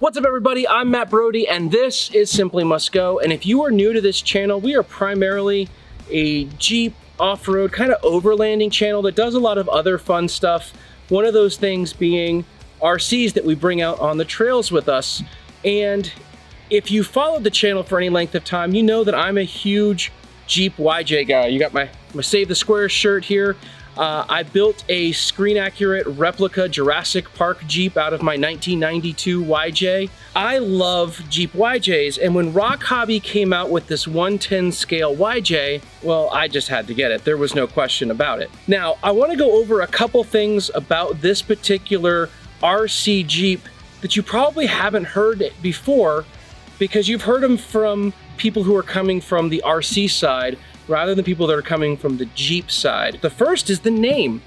What's up everybody, I'm Matt Brody and this is Simply Must Go, and if you are new to this channel, we are primarily a Jeep off-road kind of overlanding channel that does a lot of other fun stuff. One of those things being RCs that we bring out on the trails with us. And if you followed the channel for any length of time, you know that I'm a huge Jeep YJ guy. You got my Save the Square shirt here. I built a screen-accurate replica Jurassic Park Jeep out of my 1992 YJ. I love Jeep YJs, and when Roc Hobby came out with this 110 scale YJ, well, I just had to get it. There was no question about it. Now, I want to go over a couple things about this particular RC Jeep that you probably haven't heard before, because you've heard them from people who are coming from the RC side rather than people that are coming from the Jeep side. The first is the name.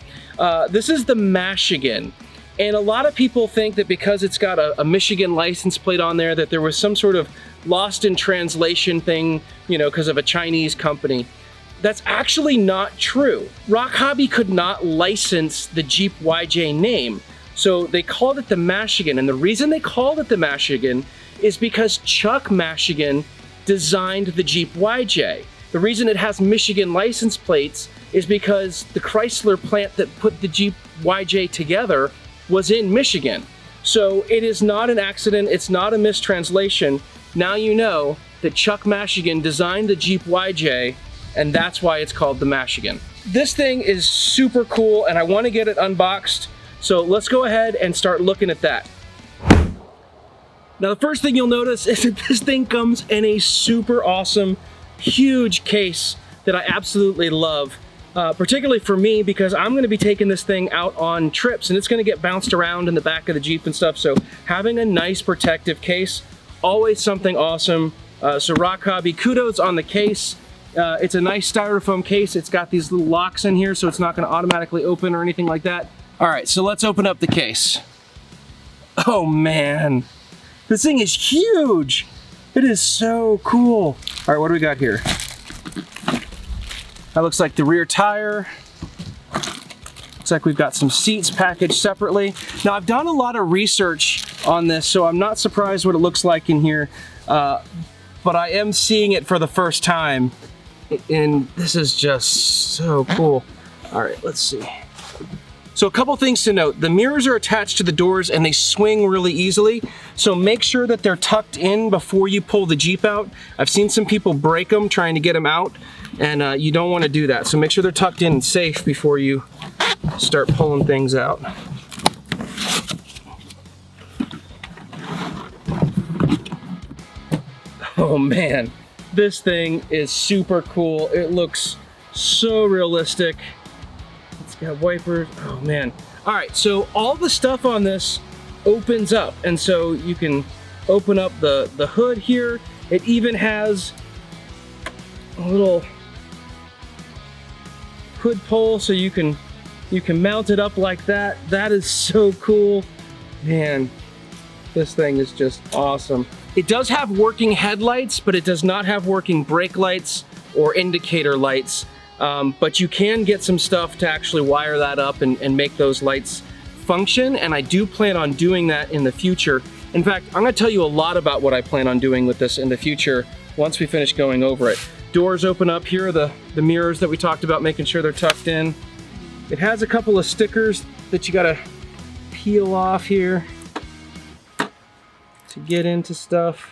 This is the Mashigan. And a lot of people think that because it's got a Michigan license plate on there, that there was some sort of lost in translation thing, you know, because of a Chinese company. That's actually not true. Roc Hobby could not license the Jeep YJ name, so they called it the Mashigan. And the reason they called it the Mashigan is because Chuck Mashigan designed the Jeep YJ. The reason it has Michigan license plates is because the Chrysler plant that put the Jeep YJ together was in Michigan. So it is not an accident, it's not a mistranslation. Now you know that Chuck Mashigan designed the Jeep YJ, and that's why it's called the Mashigan. This thing is super cool, and I want to get it unboxed, so let's go ahead and start looking at that. Now the first thing you'll notice is that this thing comes in a super awesome huge case that I absolutely love, particularly for me because I'm going to be taking this thing out on trips and it's going to get bounced around in the back of the Jeep and stuff, so having a nice protective case, always something awesome. So Roc Hobby, kudos on the case. It's a nice styrofoam case. It's got these little locks in here so it's not going to automatically open or anything like that. Alright, so let's open up the case. Oh man, this thing is huge! It is so cool. All right, what do we got here? That looks like the rear tire. Looks like we've got some seats packaged separately. Now, I've done a lot of research on this, so I'm not surprised what it looks like in here, but I am seeing it for the first time, and this is just so cool. All right, let's see. So a couple things to note. The mirrors are attached to the doors and they swing really easily. So make sure that they're tucked in before you pull the Jeep out. I've seen some people break them trying to get them out, and you don't want to do that. So make sure they're tucked in and safe before you start pulling things out. Oh man, this thing is super cool. It looks so realistic. Got wipers, oh man. All right, so all the stuff on this opens up, and so you can open up the hood here. It even has a little hood pole so you can mount it up like that. That is so cool. Man, this thing is just awesome. It does have working headlights, but it does not have working brake lights or indicator lights. But you can get some stuff to actually wire that up and make those lights function, and I do plan on doing that in the future. In fact, I'm going to tell you a lot about what I plan on doing with this in the future once we finish going over it. Doors open up. Here are the mirrors that we talked about, making sure they're tucked in. It has a couple of stickers that you got to peel off here to get into stuff.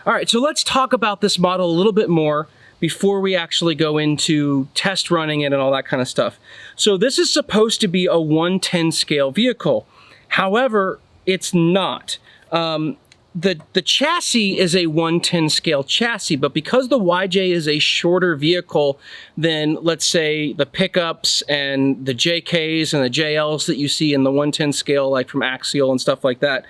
All right, so let's talk about this model a little bit more before we actually go into test running it and all that kind of stuff. So this is supposed to be a 110 scale vehicle. However, it's not. The chassis is a 110 scale chassis, but because the YJ is a shorter vehicle than, let's say, the pickups and the JKs and the JLs that you see in the 110 scale, like from Axial and stuff like that,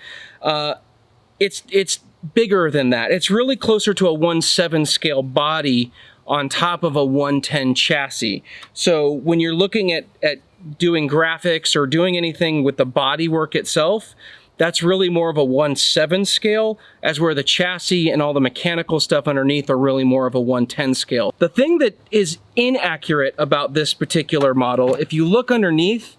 it's bigger than that. It's really closer to a 1.7 scale body on top of a 110 chassis. So when you're looking at doing graphics or doing anything with the bodywork itself, that's really more of a 1/7 scale, as where the chassis and all the mechanical stuff underneath are really more of a 1/10 scale. The thing that is inaccurate about this particular model, if you look underneath,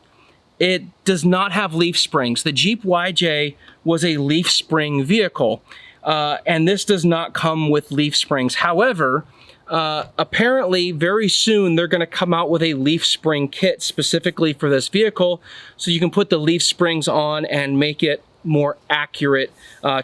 it does not have leaf springs. The Jeep YJ was a leaf spring vehicle, and this does not come with leaf springs. However, apparently very soon they're going to come out with a leaf spring kit specifically for this vehicle, so you can put the leaf springs on and make it more accurate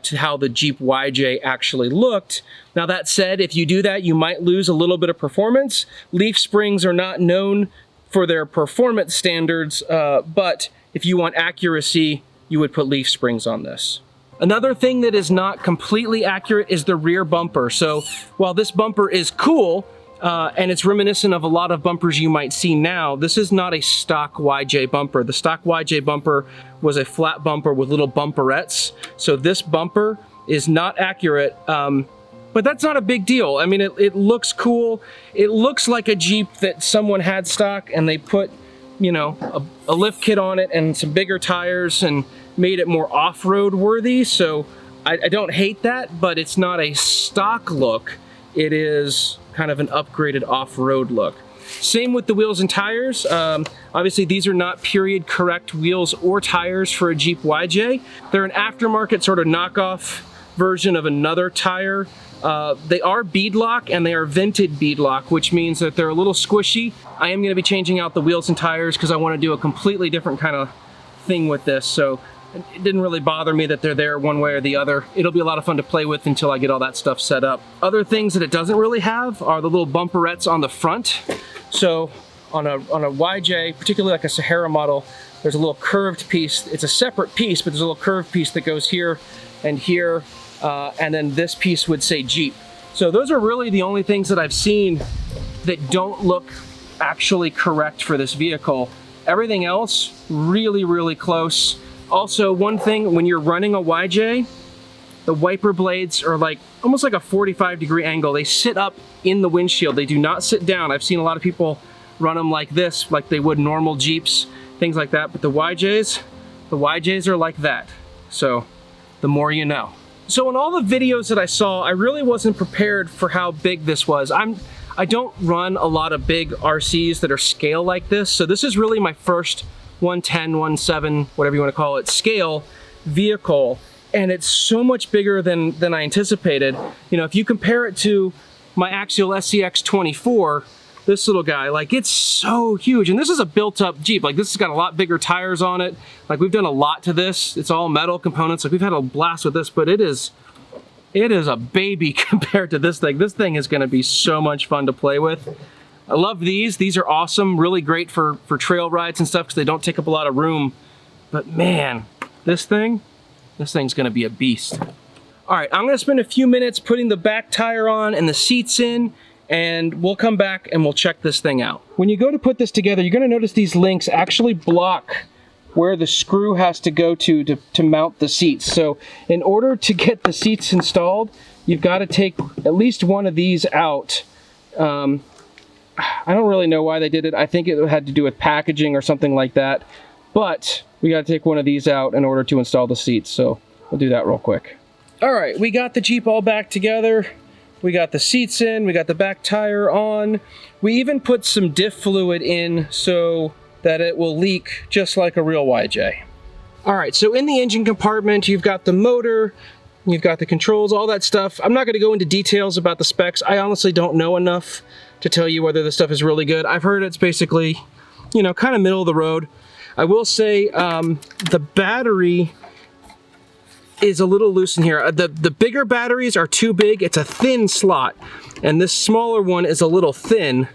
to how the Jeep YJ actually looked. Now that said, if you do that, you might lose a little bit of performance. Leaf springs are not known for their performance standards, but if you want accuracy, you would put leaf springs on this. Another thing that is not completely accurate is the rear bumper. So while this bumper is cool, and it's reminiscent of a lot of bumpers you might see now, this is not a stock YJ bumper. The stock YJ bumper was a flat bumper with little bumperettes. So this bumper is not accurate, but that's not a big deal. I mean, it looks cool. It looks like a Jeep that someone had stock and they put, you know, a lift kit on it and some bigger tires and made it more off-road worthy. So I don't hate that, but it's not a stock look. It is kind of an upgraded off-road look. Same with the wheels and tires. Obviously these are not period correct wheels or tires for a Jeep YJ. They're an aftermarket sort of knockoff version of another tire. They are beadlock and they are vented beadlock, which means that they're a little squishy. I am going to be changing out the wheels and tires because I want to do a completely different kind of thing with this. So it didn't really bother me that they're there one way or the other. It'll be a lot of fun to play with until I get all that stuff set up. Other things that it doesn't really have are the little bumperettes on the front. So on a YJ, particularly like a Sahara model, there's a little curved piece. It's a separate piece, but there's a little curved piece that goes here and here. And then this piece would say Jeep. So those are really the only things that I've seen that don't look actually correct for this vehicle. Everything else, really, really close. Also, one thing, when you're running a YJ, the wiper blades are like almost like a 45-degree angle. They sit up in the windshield. They do not sit down. I've seen a lot of people run them like this, like they would normal Jeeps, things like that. But the YJs are like that. So the more you know. So in all the videos that I saw, I really wasn't prepared for how big this was. I don't run a lot of big RCs that are scale like this. So this is really my first 110, 1.7, whatever you want to call it, scale vehicle. And it's so much bigger than I anticipated. You know, if you compare it to my Axial SCX 24, this little guy, like it's so huge. And this is a built up Jeep. Like this has got a lot bigger tires on it. Like we've done a lot to this. It's all metal components. Like we've had a blast with this, but it is a baby compared to this thing. This thing is going to be so much fun to play with. I love these. These are awesome. Really great for trail rides and stuff because they don't take up a lot of room. But man, this thing's going to be a beast. All right, I'm going to spend a few minutes putting the back tire on and the seats in, and we'll come back and we'll check this thing out. When you go to put this together, you're going to notice these links actually block where the screw has to go to mount the seats. So in order to get the seats installed, you've got to take at least one of these out. I don't really know why they did it. I think it had to do with packaging or something like that. But we got to take one of these out in order to install the seats. So we'll do that real quick. All right, we got the Jeep all back together. We got the seats in, we got the back tire on. We even put some diff fluid in so that it will leak just like a real YJ. All right, so in the engine compartment, you've got the motor, you've got the controls, all that stuff. I'm not gonna go into details about the specs. I honestly don't know enough to tell you whether this stuff is really good. I've heard it's basically, you know, kind of middle of the road. I will say the battery is a little loose in here. The bigger batteries are too big. It's a thin slot, and this smaller one is a little thin,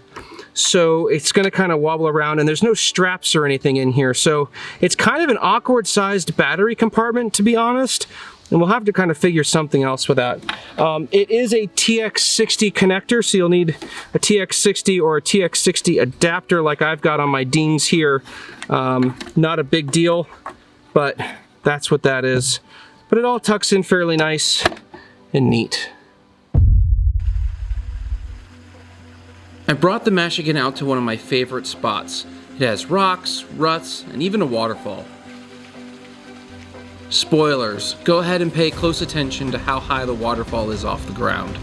so it's gonna kind of wobble around, and there's no straps or anything in here, so it's kind of an awkward sized battery compartment, to be honest, and we'll have to kind of figure something else with that. It is a TX60 connector, so you'll need a TX60 or a TX60 adapter like I've got on my Deans here. Not a big deal, but that's what that is. But it all tucks in fairly nice and neat. I brought the Mashigan out to one of my favorite spots. It has rocks, ruts, and even a waterfall. Spoilers, go ahead and pay close attention to how high the waterfall is off the ground.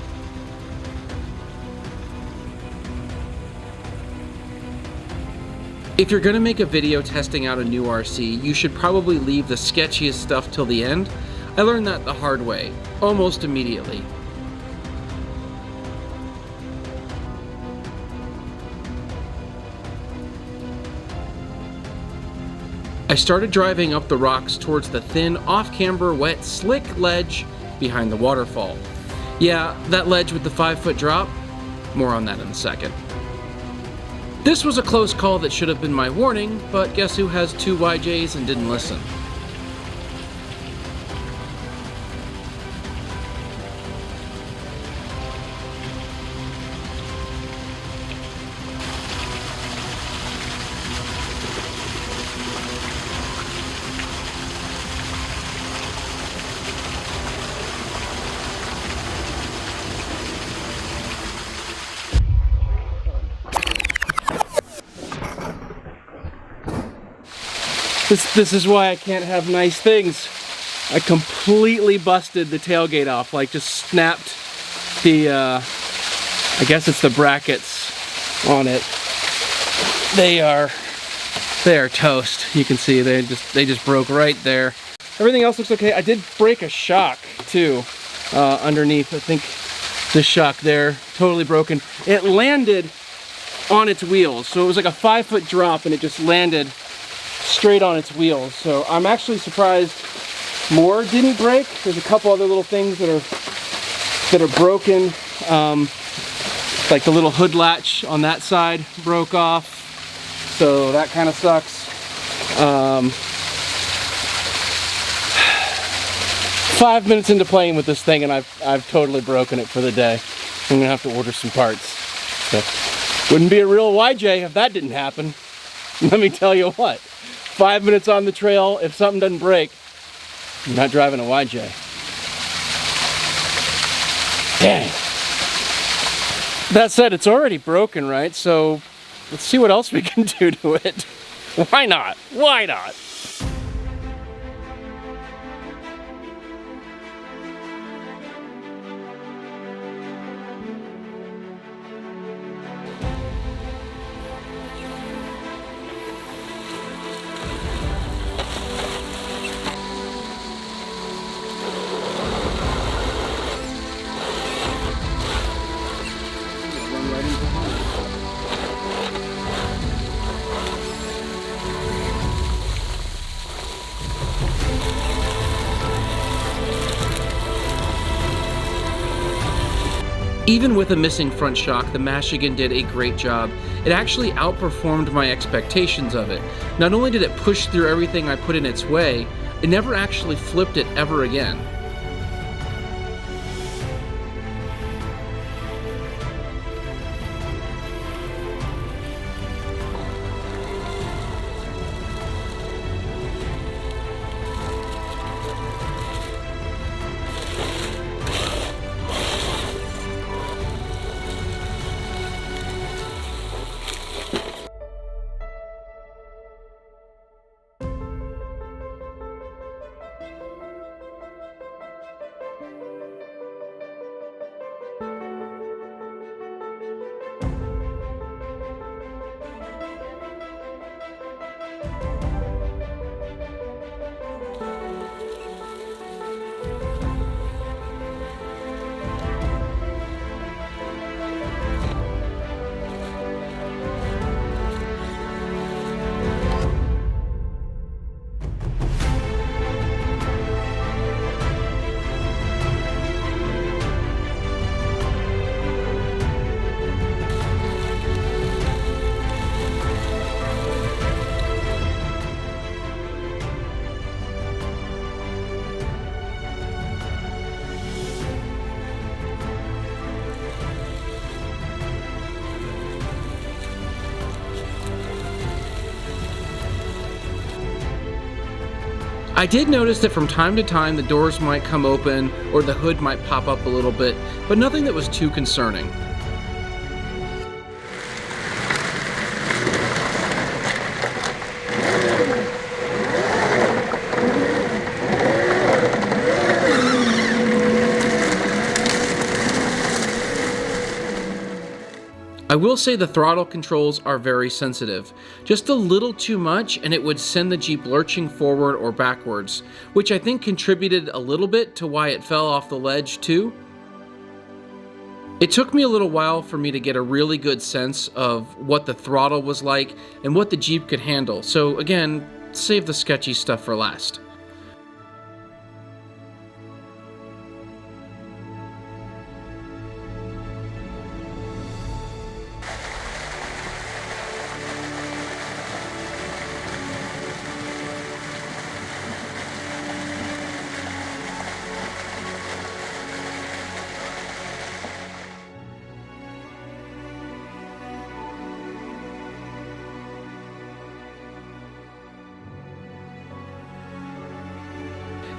If you're gonna make a video testing out a new RC, you should probably leave the sketchiest stuff till the end. I learned that the hard way, almost immediately. I started driving up the rocks towards the thin, off-camber, wet, slick ledge behind the waterfall. Yeah, that ledge with the 5-foot drop. More on that in a second. This was a close call that should have been my warning, but guess who has 2 YJs and didn't listen? This is why I can't have nice things. I completely busted the tailgate off, like just snapped the, I guess it's the brackets on it. They are toast. You can see they just broke right there. Everything else looks okay. I did break a shock too, underneath. I think this shock there, totally broken. It landed on its wheels. So it was like a 5-foot drop and it just landed straight on its wheels. So I'm actually surprised more didn't break. There's a couple other little things that are broken. Like the little hood latch on that side broke off. So that kind of sucks. 5 minutes into playing with this thing and I've totally broken it for the day. I'm gonna have to order some parts. So, wouldn't be a real YJ if that didn't happen. Let me tell you what. 5 minutes on the trail, if something doesn't break, you're not driving a YJ. Dang. That said, it's already broken, right? So let's see what else we can do to it. Why not? Why not? Even with a missing front shock, the Mashigan did a great job. It actually outperformed my expectations of it. Not only did it push through everything I put in its way, it never actually flipped it ever again. I did notice that from time to time the doors might come open or the hood might pop up a little bit, but nothing that was too concerning. will say the throttle controls are very sensitive. Just a little too much and it would send the Jeep lurching forward or backwards, which I think contributed a little bit to why it fell off the ledge too. It took me a little while for me to get a really good sense of what the throttle was like and what the Jeep could handle. So again, save the sketchy stuff for last.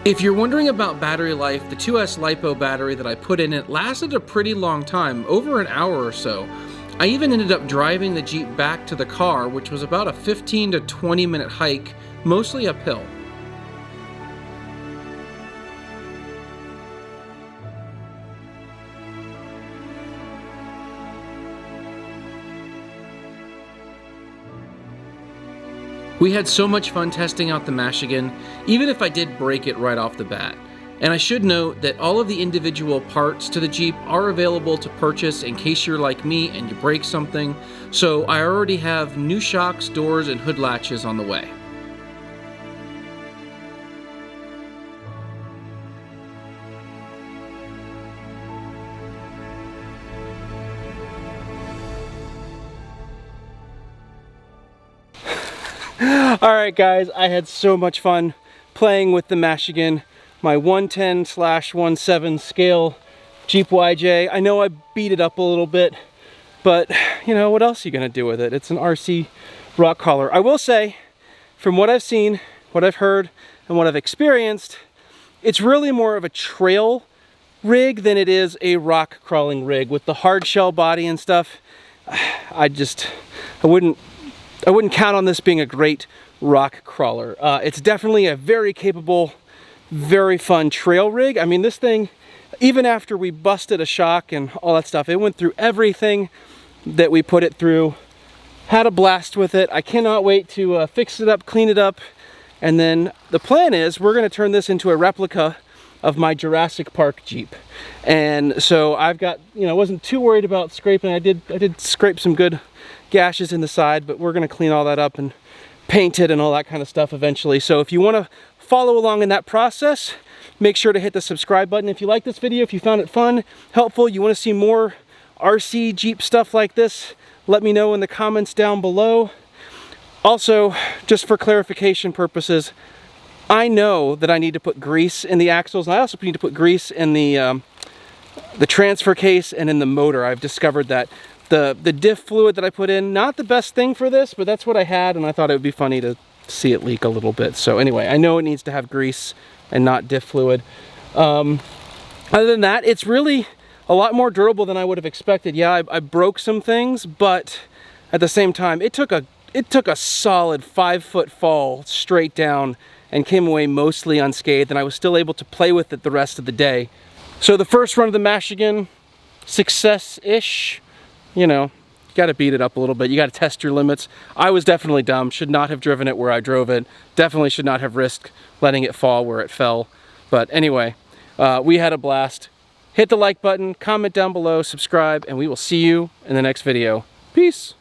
If you're wondering about battery life, the 2S LiPo battery that I put in it lasted a pretty long time, over an hour or so. I even ended up driving the Jeep back to the car, which was about a 15 to 20 minute hike, mostly uphill. We had so much fun testing out the Mashigan, even if I did break it right off the bat. And I should note that all of the individual parts to the Jeep are available to purchase in case you're like me and you break something, so I already have new shocks, doors, and hood latches on the way. Alright guys, I had so much fun playing with the Mashigan, my 110/17 scale Jeep YJ. I know I beat it up a little bit, but you know, what else are you going to do with it? It's an RC rock crawler. I will say, from what I've seen, what I've heard, and what I've experienced, it's really more of a trail rig than it is a rock crawling rig. With the hard shell body and stuff, I wouldn't count on this being a great rock crawler. It's definitely a very capable, very fun trail rig. I mean, this thing, even after we busted a shock and all that stuff, it went through everything that we put it through. Had a blast with it. I cannot wait to fix it up, clean it up, and then the plan is we're going to turn this into a replica of my Jurassic Park Jeep. And so I've got, you know, wasn't too worried about scraping. I did scrape some good gashes in the side, but we're going to clean all that up and paint it and all that kind of stuff eventually. So if you want to follow along in that process, make sure to hit the subscribe button. If you like this video, if you found it fun, helpful, you want to see more RC Jeep stuff like this, let me know in the comments down below. Also, just for clarification purposes, I know that I need to put grease in the axles, and I also need to put grease in the transfer case and in the motor. I've discovered that the diff fluid that I put in, not the best thing for this, but that's what I had, and I thought it would be funny to see it leak a little bit. So anyway, I know it needs to have grease and not diff fluid. Other than that, it's really a lot more durable than I would have expected. Yeah, I broke some things, but at the same time, it took a solid 5-foot fall straight down and came away mostly unscathed, and I was still able to play with it the rest of the day. So the first run of the Mashigan, success-ish. You know, you got to beat it up a little bit. You got to test your limits. I was definitely dumb. Should not have driven it where I drove it. Definitely should not have risked letting it fall where it fell. But anyway, we had a blast. Hit the like button, comment down below, subscribe, and we will see you in the next video. Peace.